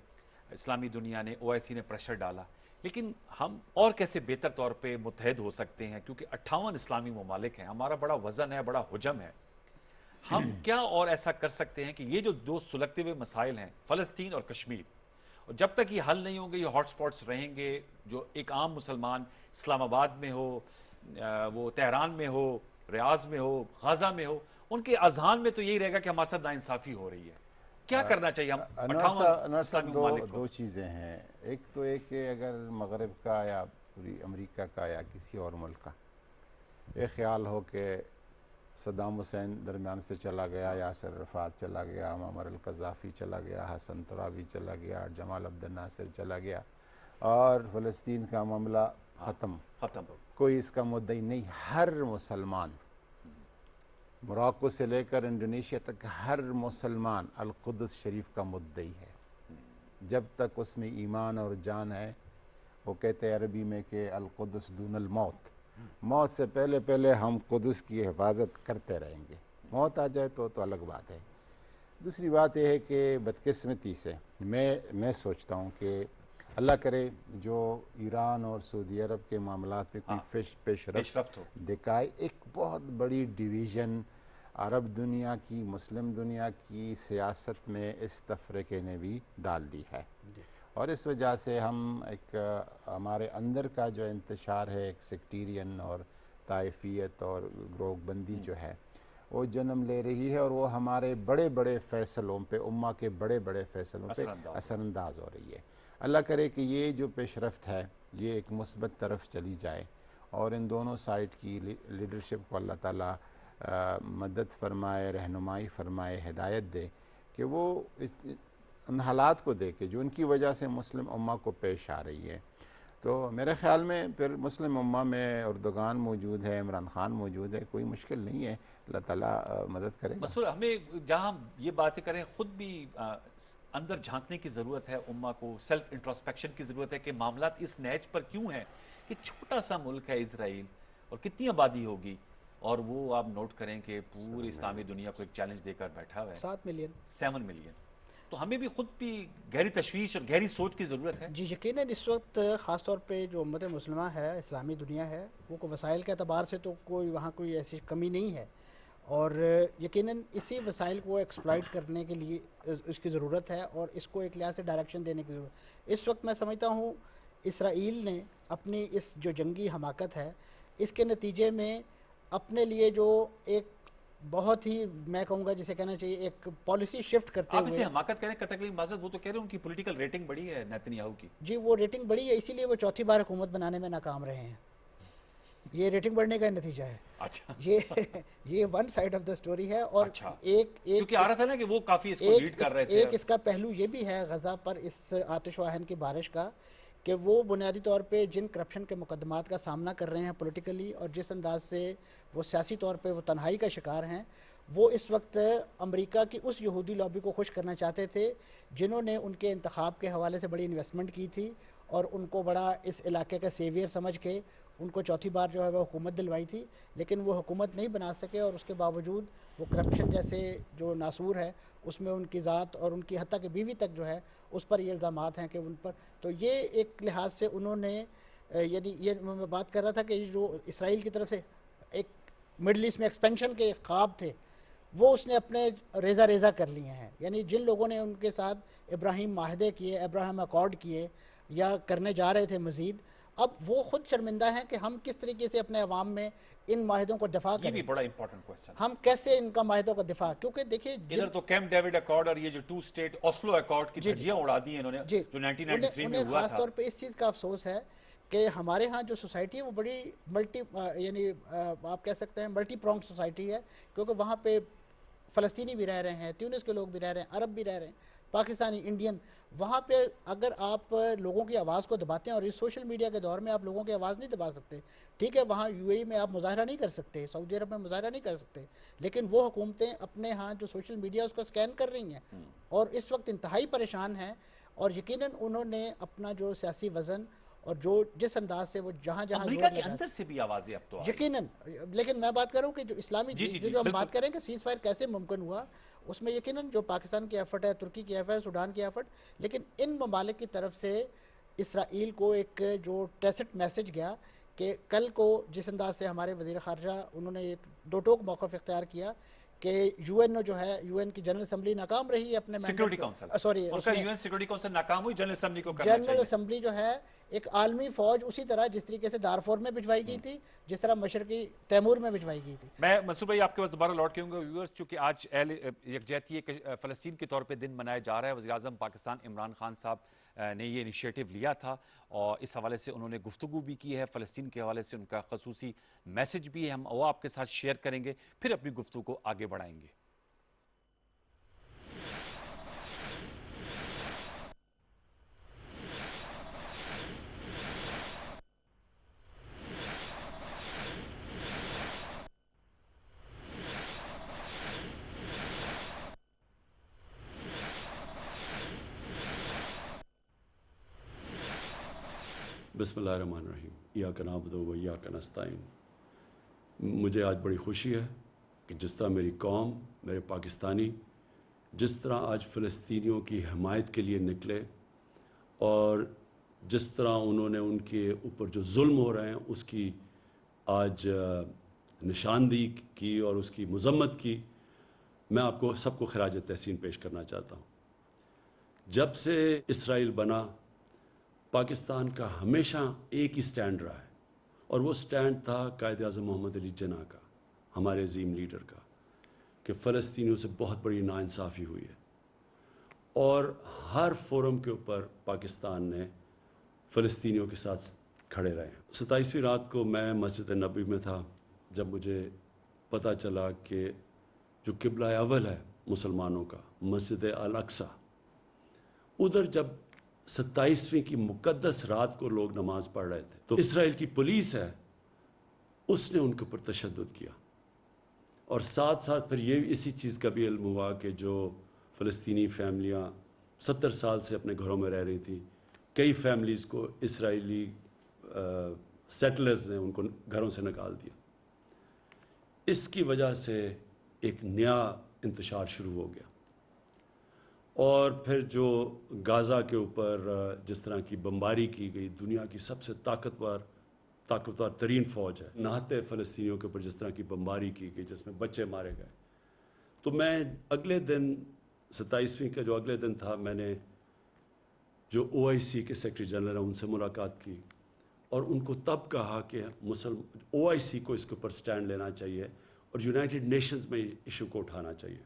S2: اسلامی دنیا نے OIC نے پریشر ڈالا. لیکن ہم اور کیسے بہتر طور پہ متحد ہو سکتے ہیں کیونکہ 58 اسلامی ممالک ہیں, ہمارا بڑا وزن ہے, بڑا حجم ہے. ہم کیا اور ایسا کر سکتے ہیں کہ یہ جو دو سلگتے ہوئے مسائل ہیں فلسطین اور کشمیر, اور جب تک یہ حل نہیں ہوں گے یہ ہاٹ سپاٹس رہیں گے. جو ایک عام مسلمان اسلام آباد میں ہو, وہ تہران میں ہو, ریاض میں ہو, غازہ میں ہو, ان کے اذہان میں تو یہی رہے گا کہ ہمارے ساتھ ناانصافی ہو رہی ہے. کیا کرنا چاہیے ہم 58 اسلامی ممالک کو؟
S1: دو چیزیں ہیں. ایک تو ایک کہ اگر مغرب کا یا پوری امریکہ کا یا کسی اور ملک کا یہ خیال ہو کہ صدام حسین درمیان سے چلا گیا, یاسر عرفات چلا گیا, معمر القذافی چلا گیا, حسن ترابی چلا گیا, جمال عبد الناصر چلا گیا اور فلسطین کا معاملہ ختم, کوئی اس کا مدعی نہیں. ہر مسلمان موراکو سے لے کر انڈونیشیا تک ہر مسلمان القدس شریف کا مدعی ہے جب تک اس میں ایمان اور جان ہے. وہ کہتے ہیں عربی میں کہ القدس دون الموت, موت سے پہلے ہم قدس کی حفاظت کرتے رہیں گے. موت آ جائے تو الگ بات ہے. دوسری بات یہ ہے کہ بدقسمتی سے میں سوچتا ہوں کہ اللہ کرے جو ایران اور سعودی عرب کے معاملات میں کوئی پیش رفت دکھائے. ایک بہت بڑی ڈیویژن عرب دنیا کی, مسلم دنیا کی سیاست میں اس تفرقے نے بھی ڈال دی ہے. اور اس وجہ سے ہم ایک ہمارے اندر کا جو انتشار ہے ایک سیکٹیرین اور طائفیت اور گروہ بندی جو ہے وہ جنم لے رہی ہے, اور وہ ہمارے بڑے بڑے فیصلوں پہ, امہ کے بڑے بڑے فیصلوں پہ اثر انداز ہو رہی ہے. اللہ کرے کہ یہ جو پیش رفت ہے یہ ایک مثبت طرف چلی جائے اور ان دونوں سائٹ کی لیڈرشپ کو اللہ تعالیٰ مدد فرمائے، رہنمائی فرمائے، ہدایت دے کہ وہ ان حالات کو دیکھے جو ان کی وجہ سے مسلم امہ کو پیش آ رہی ہے۔ تو میرے خیال میں پھر مسلم امہ میں اردوغان موجود ہے، عمران خان موجود ہے، کوئی مشکل نہیں ہے، اللہ تعالیٰ مدد کرے گا۔
S2: مسعود، ہمیں جہاں یہ باتیں کریں خود بھی اندر جھانکنے کی ضرورت ہے، امہ کو سیلف انٹروسپیکشن کی ضرورت ہے کہ معاملات اس نیچ پر کیوں ہیں کہ چھوٹا سا ملک ہے اسرائیل اور کتنی آبادی ہوگی، اور وہ آپ نوٹ کریں کہ پوری اسلامی دنیا کو ایک چیلنج دے کر بیٹھا ہوا ہے، 7 ملین۔ تو ہمیں بھی خود بھی گہری تشویش اور گہری سوچ کی ضرورت ہے۔
S5: جی یقیناً اس وقت خاص طور پہ جو امت مسلمہ ہے، اسلامی دنیا ہے، وہ وسائل کے اعتبار سے تو وہاں کوئی ایسی کمی نہیں ہے، اور یقیناً اسی وسائل کو ایکسپلائٹ کرنے کے لیے اس کی ضرورت ہے اور اس کو ایک لحاظ سے ڈائریکشن دینے کی ضرورت ہے۔ اس وقت میں سمجھتا ہوں اسرائیل نے اپنی اس جو جنگی حماقت ہے اس کے نتیجے میں اپنے لیے جو ایک بہت ہی میں کہوں گا جسے کہنا چاہیے ایک پالیسی شفٹ کرتے
S2: آپ اسے
S5: ہوئے،
S2: حماقت کہہ رہے ہیں، قطعی معذرت، وہ تو کہہ رہے ہیں ان کی پولیٹیکل ریٹنگ بڑی ہے نیتن یاہو کی۔
S5: جی وہ ریٹنگ بڑی ہے، اسی لیے وہ چوتھی بار حکومت بنانے میں ناکام رہے ہیں، یہ ریٹنگ بڑھنے کا نتیجہ ہے۔
S2: اچھا،
S5: یہ one side of the story ہے، اور
S2: کیونکہ آ رہا تھا نا کہ وہ کافی اس کو لیڈ کر رہے تھے۔
S5: ایک اس کا پہلو یہ بھی ہے غزہ پر اس آتش و آہن کی بارش کا کہ وہ بنیادی طور پہ جن کرپشن کے مقدمات کا سامنا کر رہے ہیں پولیٹیکلی، اور جس انداز سے وہ سیاسی طور پہ وہ تنہائی کا شکار ہیں، وہ اس وقت امریکہ کی اس یہودی لابی کو خوش کرنا چاہتے تھے جنہوں نے ان کے انتخاب کے حوالے سے بڑی انویسٹمنٹ کی تھی اور ان کو بڑا اس علاقے کا سیویئر سمجھ کے ان کو چوتھی بار جو ہے وہ حکومت دلوائی تھی، لیکن وہ حکومت نہیں بنا سکے، اور اس کے باوجود وہ کرپشن جیسے جو ناسور ہے اس میں ان کی ذات اور ان کی حتیٰ کہ بیوی تک جو ہے اس پر یہ الزامات ہیں کہ ان پر، تو یہ ایک لحاظ سے انہوں نے یعنی یہ میں بات کر رہا تھا کہ جو اسرائیل کی طرف سے ایک مڈل ایسٹ میں ایکسپینشن کے خواب تھے وہ اس نے اپنے ریزہ کر لیے ہیں، یعنی جن لوگوں نے ان کے ساتھ ابراہیم معاہدے کیے، ابراہیم اکارڈ کیے یا کرنے جا رہے تھے مزید، اب وہ خود شرمندہ ہیں کہ ہم کس طریقے سے اپنے عوام میں ان معاہدوں کو دفاع کریں۔
S2: یہ بھی بڑا امپورٹنٹ کوسچن،
S5: ہم کیسے ان کا معاہدوں کا دفاع، کیونکہ دیکھیں
S2: ادھر تو کیمپ ڈیوڈ اکارڈ اور یہ جو 2 اسٹیٹ اوسلو اکارڈ کی دھجیاں اڑا دی ہیں انہوں نے جو 1993 میں ہوا تھا۔
S5: خاص طور پہ اس چیز کا افسوس ہے کہ ہمارے ہاں جو سوسائٹی ہے وہ بڑی ملٹی یعنی آپ کہہ سکتے ہیں ملٹی پرونگ سوسائٹی ہے، کیونکہ وہاں پہ فلسطینی بھی رہ رہے ہیں، تیونس کے لوگ بھی رہ رہے ہیں، عرب بھی رہ رہے ہیں، پاکستانی، انڈین، وہاں پہ اگر آپ لوگوں کی آواز کو دباتے ہیں، اور اس سوشل میڈیا کے دور میں آپ لوگوں کی آواز نہیں دبا سکتے، ٹھیک ہے وہاں یو اے ای میں آپ مظاہرہ نہیں کر سکتے، سعودی عرب میں مظاہرہ نہیں کر سکتے، لیکن وہ حکومتیں اپنے ہاں جو سوشل میڈیا اس کو سکین کر رہی ہیں اور اس وقت انتہائی پریشان ہیں، اور یقیناً انہوں نے اپنا جو سیاسی وزن اور جو جس انداز سے وہ جہاں
S2: امریکہ کے اندر سے بھی آوازیں اب تو آئی،
S5: یقیناً، لیکن میں بات کر رہا ہوں کہ جو اسلامی جو ہم بات کریں کہ سیز فائر کیسے ممکن ہوا، اس میں یقیناً جو پاکستان کی ایفرٹ ہے، ترکی کی ایفرٹ ہے، سوڈان کی ایفرٹ، لیکن ان ممالک کی طرف سے اسرائیل کو ایک جو ٹیسٹ میسج گیا کہ کل کو جس انداز سے ہمارے وزیر خارجہ انہوں نے ایک دو ٹوک موقف اختیار کیا کہ یو این جو ہے، یو این کی جنرل اسمبلی ناکام رہی ہے اپنے
S2: سیکورٹی کونسل،
S5: سوری
S2: ان کا یو این سیکورٹی کونسل ناکام ہوئی، جنرل اسمبلی کو کرنا
S5: جنرل
S2: چاہیے۔
S5: اسمبلی جو ہے ایک عالمی فوج اسی طرح جس طریقے سے دارفور میں بھجوائی گئی تھی، جس طرح مشرقی تیمور میں بھجوائی گئی تھی۔
S2: میں مسعود بھائی آپ کے پاس دوبارہ لوٹ کے ہوں گا ویورز، چونکہ آج اہل یکجہتی فلسطین کے طور پہ دن منایا جا رہا ہے، وزیراعظم پاکستان عمران خان صاحب نے یہ انیشیٹو لیا تھا اور اس حوالے سے انہوں نے گفتگو بھی کی ہے، فلسطین کے حوالے سے ان کا خصوصی میسج بھی ہے، ہم وہ آپ کے ساتھ شیئر کریں گے، پھر اپنی گفتگو کو آگے بڑھائیں گے۔
S7: بسم اللہ الرحمن الرحیم، ایاک نعبد و ایاک نستعین۔ مجھے آج بڑی خوشی ہے کہ جس طرح میری قوم، میرے پاکستانی جس طرح آج فلسطینیوں کی حمایت کے لیے نکلے، اور جس طرح انہوں نے ان کے اوپر جو ظلم ہو رہے ہیں اس کی آج نشاندہی کی اور اس کی مذمت کی، میں آپ کو سب کو خراج تحسین پیش کرنا چاہتا ہوں۔ جب سے اسرائیل بنا، پاکستان کا ہمیشہ ایک ہی سٹینڈ رہا ہے، اور وہ سٹینڈ تھا قائد اعظم محمد علی جناح کا، ہمارے عظیم لیڈر کا، کہ فلسطینیوں سے بہت بڑی ناانصافی ہوئی ہے، اور ہر فورم کے اوپر پاکستان نے فلسطینیوں کے ساتھ کھڑے رہے. 27ویں رات کو میں مسجد نبوی میں تھا جب مجھے پتہ چلا کہ جو قبلہ اول ہے مسلمانوں کا مسجد الاقصی، ادھر جب 27ویں کی مقدس رات کو لوگ نماز پڑھ رہے تھے تو اسرائیل کی پولیس ہے اس نے ان کے اوپر تشدد کیا. اور ساتھ ساتھ پھر یہ اسی چیز کا بھی علم ہوا کہ جو فلسطینی فیملیاں 70 سال سے اپنے گھروں میں رہ رہی تھیں، کئی فیملیز کو اسرائیلی سیٹلرز نے ان کو گھروں سے نکال دیا. اس کی وجہ سے ایک نیا انتشار شروع ہو گیا. اور پھر جو غازہ کے اوپر جس طرح کی بمباری کی گئی، دنیا کی سب سے طاقتور ترین فوج ہے، نہتے فلسطینیوں کے اوپر جس طرح کی بمباری کی گئی جس میں بچے مارے گئے، تو میں اگلے دن 27ویں کا جو اگلے دن تھا میں نے جو OIC کے سیکرٹری جنرل ہیں ان سے ملاقات کی اور ان کو تب کہا کہ OIC کو اس کے اوپر سٹینڈ لینا چاہیے اور یونائٹڈ نیشنز میں ایشو کو اٹھانا چاہیے.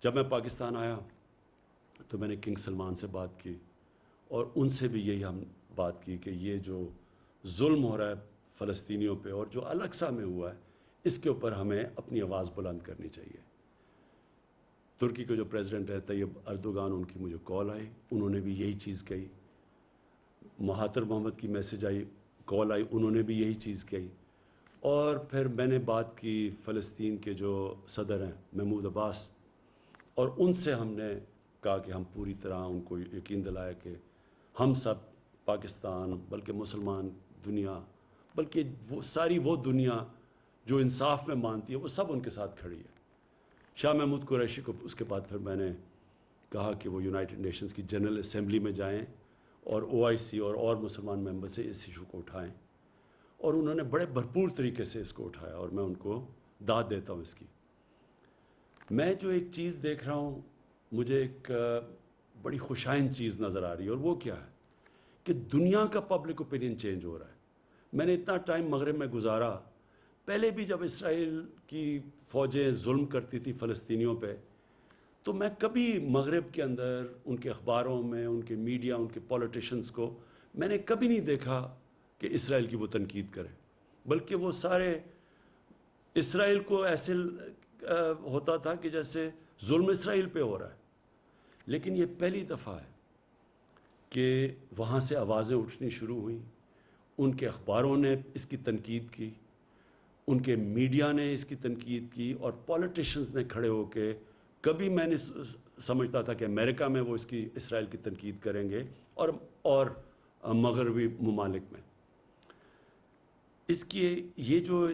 S7: جب میں پاکستان آیا تو میں نے کنگ سلمان سے بات کی اور ان سے بھی یہی ہم بات کی کہ یہ جو ظلم ہو رہا ہے فلسطینیوں پہ اور جو الاقصی میں ہوا ہے اس کے اوپر ہمیں اپنی آواز بلند کرنی چاہیے. ترکی کے جو پریزیڈنٹ ہے طیب اردوغان، ان کی مجھے کال آئی، انہوں نے بھی یہی چیز کہی. مہاتر محمد کی میسج آئی، کال آئی، انہوں نے بھی یہی چیز کہی. اور پھر میں نے بات کی فلسطین کے جو صدر ہیں محمود عباس، اور ان سے ہم نے کہا کہ ہم پوری طرح ان کو یقین دلایا کہ ہم سب پاکستان بلکہ مسلمان دنیا بلکہ وہ دنیا جو انصاف میں مانتی ہے وہ سب ان کے ساتھ کھڑی ہے. شاہ محمود قریشی کو اس کے بعد پھر میں نے کہا کہ وہ یونائٹڈ نیشنز کی جنرل اسمبلی میں جائیں اور OIC اور مسلمان ممبر سے اس ایشو کو اٹھائیں، اور انہوں نے بڑے بھرپور طریقے سے اس کو اٹھایا اور میں ان کو داد دیتا ہوں اس کی. میں جو ایک چیز دیکھ رہا ہوں مجھے ایک بڑی خوشائند چیز نظر آ رہی ہے، اور وہ کیا ہے کہ دنیا کا پبلک اوپینین چینج ہو رہا ہے. میں نے اتنا ٹائم مغرب میں گزارا، پہلے بھی جب اسرائیل کی فوجیں ظلم کرتی تھی فلسطینیوں پہ تو میں کبھی مغرب کے اندر ان کے اخباروں میں، ان کے میڈیا، ان کے پولیٹیشنز کو میں نے کبھی نہیں دیکھا کہ اسرائیل کی وہ تنقید کرے، بلکہ وہ سارے اسرائیل کو ایسے ہوتا تھا کہ جیسے ظلم اسرائیل پہ ہو رہا ہے. لیکن یہ پہلی دفعہ ہے کہ وہاں سے آوازیں اٹھنی شروع ہوئیں، ان کے اخباروں نے اس کی تنقید کی، ان کے میڈیا نے اس کی تنقید کی، اور پولیٹیشنز نے کھڑے ہو کے، کبھی میں نے سمجھتا تھا کہ امریکہ میں وہ اس کی اسرائیل کی تنقید کریں گے اور مغربی ممالک میں. اس کی یہ جو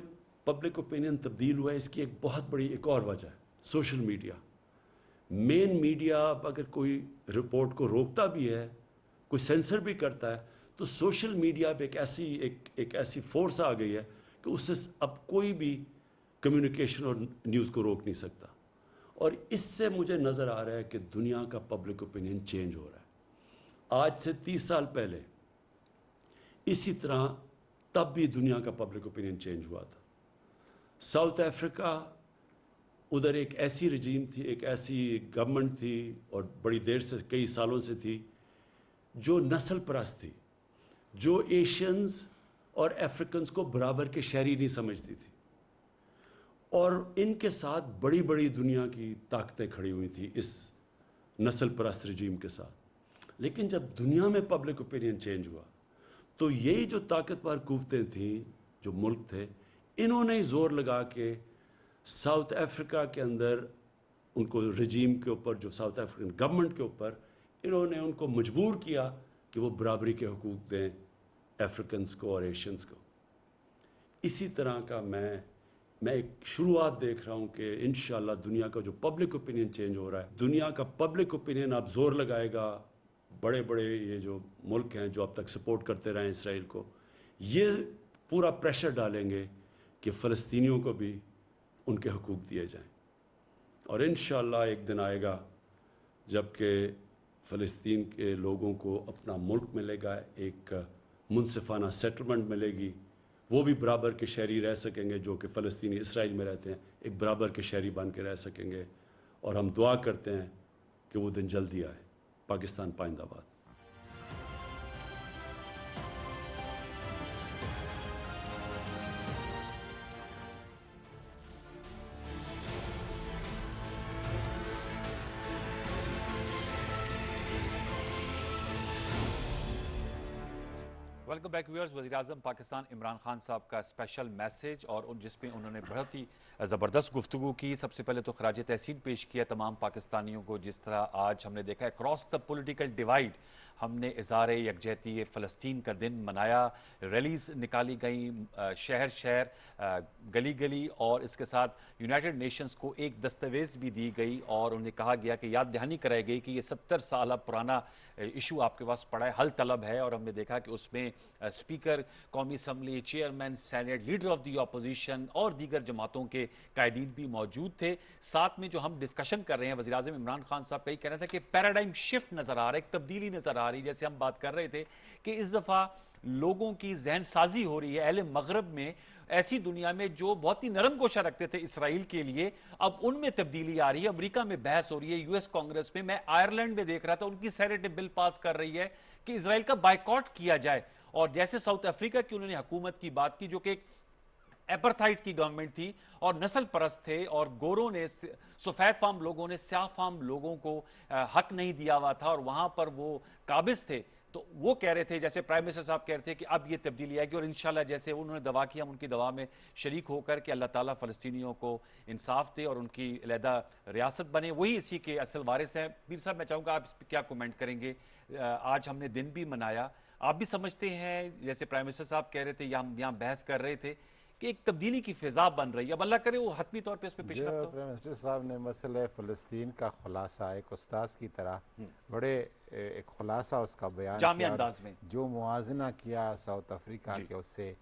S7: پبلک اوپینین تبدیل ہوا ہے اس کی ایک بہت بڑی ایک اور وجہ ہے سوشل میڈیا. مین میڈیا اگر کوئی رپورٹ کو روکتا بھی ہے، کوئی سینسر بھی کرتا ہے، تو سوشل میڈیا پہ ایک ایسی فورس آ گئی ہے کہ اس سے اب کوئی بھی کمیونیکیشن اور نیوز کو روک نہیں سکتا. اور اس سے مجھے نظر آ رہا ہے کہ دنیا کا پبلک اوپینین چینج ہو رہا ہے. آج سے 30 سال پہلے اسی طرح تب بھی دنیا کا پبلک اوپینین چینج ہوا تھا. ساؤتھ افریقہ، ادھر ایک ایسی رجیم تھی، ایک ایسی گورنمنٹ تھی اور بڑی دیر سے کئی سالوں سے تھی جو نسل پرست تھی، جو ایشینز اور افریقنز کو برابر کے شہری نہیں سمجھتی تھی، اور ان کے ساتھ بڑی بڑی دنیا کی طاقتیں کھڑی ہوئی تھیں اس نسل پرست رجیم کے ساتھ. لیکن جب دنیا میں پبلک اوپینین چینج ہوا تو یہی جو طاقتور قوتیں تھیں، جو ملک تھے، انہوں نے زور لگا کے ساؤتھ افریقہ کے اندر ان کو رجیم کے اوپر، جو ساؤتھ افریقن گورنمنٹ کے اوپر، انہوں نے ان کو مجبور کیا کہ وہ برابری کے حقوق دیں افریقنز کو اور ایشینز کو. اسی طرح کا میں ایک شروعات دیکھ رہا ہوں کہ انشاءاللہ دنیا کا جو پبلک اوپینین چینج ہو رہا ہے، دنیا کا پبلک اوپینین اب زور لگائے گا. بڑے بڑے یہ جو ملک ہیں جو اب تک سپورٹ کرتے رہے ہیں اسرائیل کو، یہ پورا پریشر ڈالیں گے کہ فلسطینیوں کو بھی ان کے حقوق دیے جائیں. اور انشاءاللہ ایک دن آئے گا جب کہ فلسطین کے لوگوں کو اپنا ملک ملے گا، ایک منصفانہ سیٹلمنٹ ملے گی، وہ بھی برابر کے شہری رہ سکیں گے جو کہ فلسطینی اسرائیل میں رہتے ہیں، ایک برابر کے شہری بن کے رہ سکیں گے. اور ہم دعا کرتے ہیں کہ وہ دن جلدی آئے. پاکستان پائندہ باد.
S2: Welcome back viewers. وزیراعظم پاکستان عمران خان صاحب کا اسپیشل میسیج اور جس پہ انہوں نے بہت ہی زبردست گفتگو کی. سب سے پہلے تو خراج تحسین پیش کیا تمام پاکستانیوں کو. جس طرح آج ہم نے دیکھا ہے اکراس دا پولیٹیکل ڈیوائیڈ ہم نے اظہار یکجہتی فلسطین کا دن منایا. ریلیز نکالی گئیں شہر شہر گلی گلی اور اس کے ساتھ یونائٹڈ نیشنز کو ایک دستاویز بھی دی گئی اور انہیں کہا گیا کہ یاد دہانی کرائی گئی کہ یہ 70 سالہ پرانا ایشو آپ کے پاس پڑا ہے, حل طلب ہے. اور ہم نے دیکھا کہ اس میں اسپیکر قومی assembly, chairman senate, leader of the opposition اور دیگر جماعتوں کے قائدین بھی موجود تھے. ساتھ میں جو ہم ڈسکشن کر رہے ہیں وزیراعظم عمران خان صاحب کا یہ کہنا تھا کہ پیراڈائم شفٹ نظر آ رہا ہے, ایک تبدیلی نظر آ رہی ہے. جیسے ہم بات کر رہے تھے کہ اس دفعہ لوگوں کی ذہن سازی ہو رہی ہے اہل مغرب میں, ایسی دنیا میں جو بہت ہی نرم کوشہ رکھتے تھے اسرائیل کے لیے, اب ان میں تبدیلی آ رہی ہے. امریکہ میں بحث ہو رہی ہے, یو ایس کانگریس میں, میں آئرلینڈ میں دیکھ رہا تھا ان کی سینیٹ بل پاس کر رہی ہے کہ اسرائیل کا بائیکاٹ کیا جائے. اور جیسے ساؤتھ افریقہ کی انہوں نے حکومت کی بات کی جو کہ ایک ایپرتھائٹ کی گورنمنٹ تھی اور نسل پرست تھے اور گوروں نے, سفید فام لوگوں نے سیاہ فام لوگوں کو حق نہیں دیا ہوا تھا اور وہاں پر وہ قابض تھے. تو وہ کہہ رہے تھے, جیسے پرائم منسٹر صاحب کہہ رہے تھے کہ اب یہ تبدیلی آئے گی اور انشاءاللہ جیسے انہوں نے دعا کیا ہم ان کی دعا میں شریک ہو کر کہ اللہ تعالیٰ فلسطینیوں کو انصاف دے اور ان کی علیحدہ ریاست بنے. وہی اسی کے اصل وارث ہیں. پیر صاحب میں چاہوں گا آپ اس پہ کیا کومنٹ کریں گے؟ آج ہم نے دن بھی منایا, آپ بھی سمجھتے ہیں جیسے پرائم منسٹر صاحب کہہ رہے تھے یا ہم یہاں بحث کر رہے تھے کہ ایک تبدیلی کی فضا بن رہی ہے, اب اللہ کرے وہ حتمی طور پہ اس پہ پیش رفت ہو؟
S1: پرائم منسٹر صاحب نے مسئلہ فلسطین کا خلاصہ ایک استاذ کی طرح بڑے ایک خلاصہ اس کا بیان
S2: جامع
S1: کیا,
S2: انداز میں
S1: جو موازنہ کیا ساؤتھ افریقہ کے اس سے,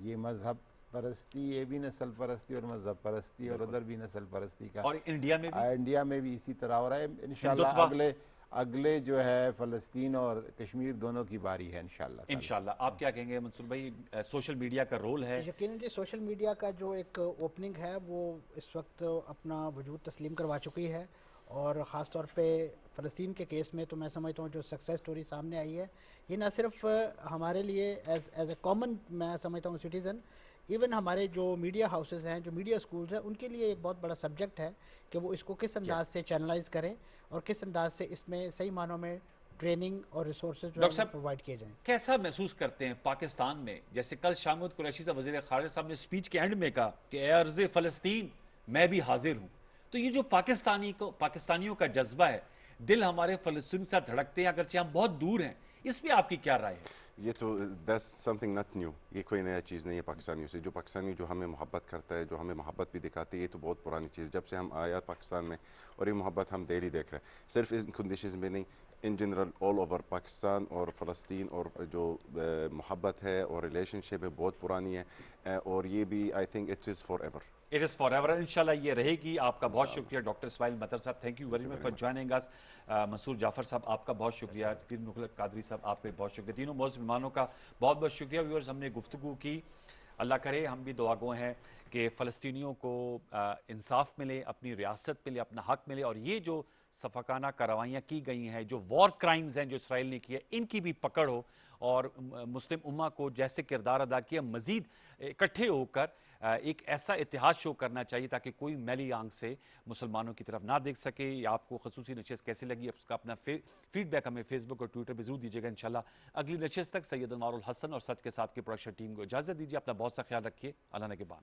S1: یہ مذہب پرستی, یہ بھی نسل پرستی اور مذہب پرستی اور ادھر بھی نسل پرستی کا,
S2: اور انڈیا میں بھی
S1: اسی طرح ہو رہا ہے. انشاءاللہ اگلے جو ہے فلسطین اور کشمیر دونوں کی باری ہے انشاءاللہ.
S2: آپ کیا کہیں گے منصور بھائی, سوشل میڈیا کا رول ہے؟
S5: یقیناً جی, سوشل میڈیا کا جو ایک اوپننگ ہے وہ اس وقت اپنا وجود تسلیم کروا چکی ہے اور خاص طور پہ فلسطین کے کیس میں تو میں سمجھتا ہوں جو سکسیس سٹوری سامنے آئی ہے یہ نہ صرف ہمارے لیے ایز اے کامن میں سمجھتا ہوں سٹیزن, ایون ہمارے جو میڈیا ہاؤسز ہیں, جو میڈیا سکولز ہیں, ان کے لیے ایک بہت بڑا سبجیکٹ ہے کہ وہ اس کو کس انداز سے چینلائز کریں اور کس انداز سے اس میں صحیح معنوں میں ٹریننگ اور ریسورسز جو ہے پرووائڈ کیے جائیں.
S2: کیسا محسوس کرتے ہیں پاکستان میں, جیسے کل شامود قریشی صاحب وزیر خارجہ صاحب نے سپیچ کے اینڈ میں کہا کہ اے ارض فلسطین میں بھی حاضر ہوں, تو یہ جو پاکستانیوں کا جذبہ ہے, دل ہمارے فلسطین سے دھڑکتے ہیں اگرچہ ہم بہت دور ہیں, اس پہ آپ کی کیا رائے ہے؟
S6: یہ تو that's something not new, یہ کوئی نیا چیز نہیں ہے پاکستانیوں سے. جو پاکستانی جو ہمیں محبت کرتا ہے, جو ہمیں محبت بھی دکھاتے ہیں, یہ تو بہت پرانی چیز جب سے ہم آیا پاکستان میں, اور یہ محبت ہم ڈیلی دیکھ رہے ہیں, صرف ان کنڈیشنز میں نہیں, in general all over Pakistan اور فلسطین, اور جو محبت ہے اور ریلیشن شپ ہے بہت پرانی ہے, اور یہ بھی I think it is for ever.
S2: It is forever. انشاءاللہ یہ رہے گی. آپ کا بہت شکریہ ڈاکٹر اسماعیل مطہر صاحب, thank you very much for joining us. Mansoor Jafar صاحب آپ کا بہت شکریہ, پیر مغلق قادری صاحب آپ کا بہت شکریہ, تینوں معزز مہمانوں کا بہت بہت شکریہ. ویورز ہم نے گفتگو کی, اللہ کرے ہم بھی دعا گو ہیں کہ فلسطینیوں کو انصاف ملے, اپنی ریاست ملے, اپنا حق ملے, اور یہ جو صفاقانہ کارروائیاں کی گئی ہیں, جو وار کرائمز ہیں جو اسرائیل نے کیے, ان کی بھی پکڑ ہو اور مسلم امہ کو جیسے کردار ادا کیا مزید اکٹھے ہو کر ایک ایسا اتحاد شو کرنا چاہیے تاکہ کوئی میلی آنکھ سے مسلمانوں کی طرف نہ دیکھ سکے. یا آپ کو خصوصی نشست کیسے لگی, اس کا اپنا فیڈ بیک ہمیں فیس بک اور ٹویٹر پہ ضرور دیجیے گا. انشاءاللہ اگلی نشست تک سید انوار الحسن اور سچ کے ساتھ کی پروڈکشن ٹیم کو اجازت دیجیے. اپنا بہت سا خیال رکھیے. اللہ نگہبان.